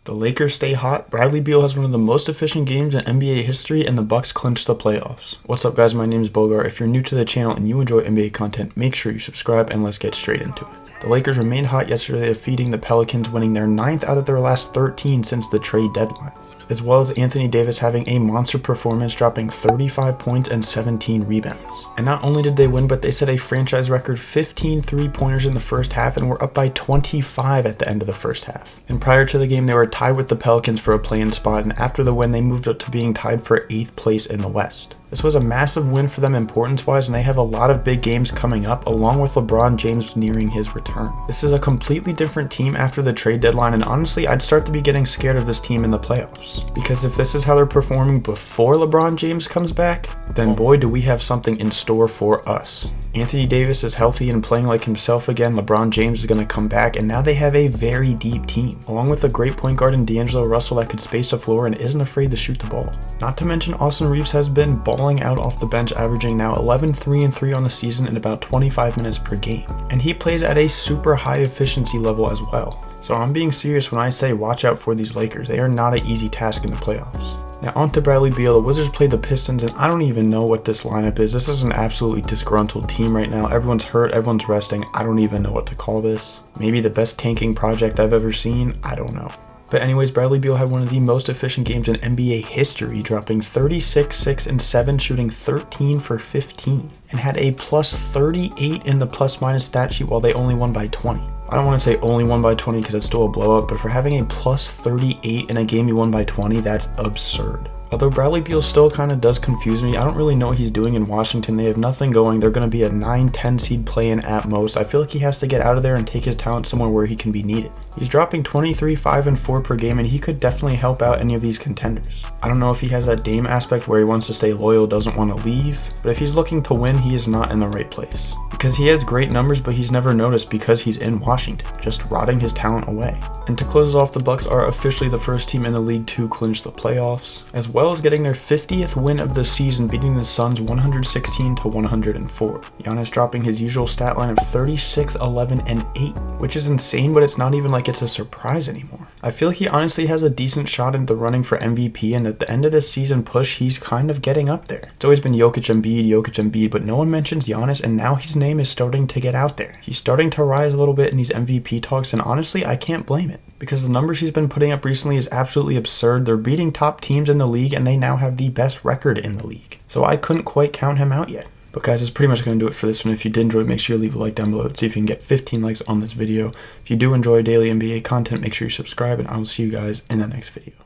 The Lakers stay hot, Bradley Beal has one of the most efficient games in NBA history, and the Bucks clinch the playoffs. What's up guys, my name is Bogart. If you're new to the channel and you enjoy NBA content, make sure you subscribe and let's get straight into it. The Lakers remained hot yesterday, defeating the Pelicans, winning their 9th out of their last 13 since the trade deadline, as well as Anthony Davis having a monster performance, dropping 35 points and 17 rebounds. And not only did they win, but they set a franchise record 15 3-pointers in the first half and were up by 25 at the end of the first half. And prior to the game, they were tied with the Pelicans for a play-in spot, and after the win, they moved up to being tied for 8th place in the West. This was a massive win for them importance-wise, and they have a lot of big games coming up, along with LeBron James nearing his return. This is a completely different team after the trade deadline, and honestly, I'd start to be getting scared of this team in the playoffs. Because if this is how they're performing before LeBron James comes back, then boy do we have something in store for us. Anthony Davis is healthy and playing like himself again, LeBron James is going to come back, and now they have a very deep team, along with a great point guard in D'Angelo Russell that could space the floor and isn't afraid to shoot the ball. Not to mention Austin Reeves has been balling out off the bench, averaging now 11 3-3 on the season in about 25 minutes per game, and he plays at a super high efficiency level as well. So I'm being serious when I say watch out for these Lakers. They are not an easy task in the playoffs. Now on to Bradley Beal. The Wizards played the Pistons, and I don't even know what this lineup is. This is an absolutely disgruntled team right now. Everyone's hurt, everyone's resting. I don't even know what to call this. Maybe the best tanking project I've ever seen? I don't know. But anyways, Bradley Beal had one of the most efficient games in NBA history, dropping 36, 6, and 7, shooting 13 for 15, and had a plus 38 in the plus-minus stat sheet while they only won by 20. I don't want to say only won by 20 because it's still a blowout, but for having a plus 38 in a game you won by 20, that's absurd. Although Bradley Beal still kind of does confuse me. I don't really know what he's doing in Washington. They have nothing going. They're going to be a 9-10 seed play-in at most. I feel like he has to get out of there and take his talent somewhere where he can be needed. He's dropping 23, 5, and 4 per game, and he could definitely help out any of these contenders. I don't know if he has that Dame aspect where he wants to stay loyal, doesn't want to leave, but if he's looking to win, he is not in the right place. Because he has great numbers, but he's never noticed because he's in Washington, just rotting his talent away. And to close off, the Bucks are officially the first team in the league to clinch the playoffs, as well as getting their 50th win of the season, beating the Suns 116-104. Giannis dropping his usual stat line of 36, 11, and 8, which is insane, but it's not even like it's a surprise anymore. I feel like he honestly has a decent shot in the running for MVP, and at the end of this season push, he's kind of getting up there. It's always been Jokic, Embiid, but no one mentions Giannis, and now his name is starting to get out there. He's starting to rise a little bit in these MVP talks, and honestly, I can't blame it, because the numbers he's been putting up recently is absolutely absurd. They're beating top teams in the league, and they now have the best record in the league. So I couldn't quite count him out yet. But guys, that's pretty much going to do it for this one. If you did enjoy, make sure you leave a like down below. Let's see if you can get 15 likes on this video. If you do enjoy daily NBA content, make sure you subscribe, and I will see you guys in the next video.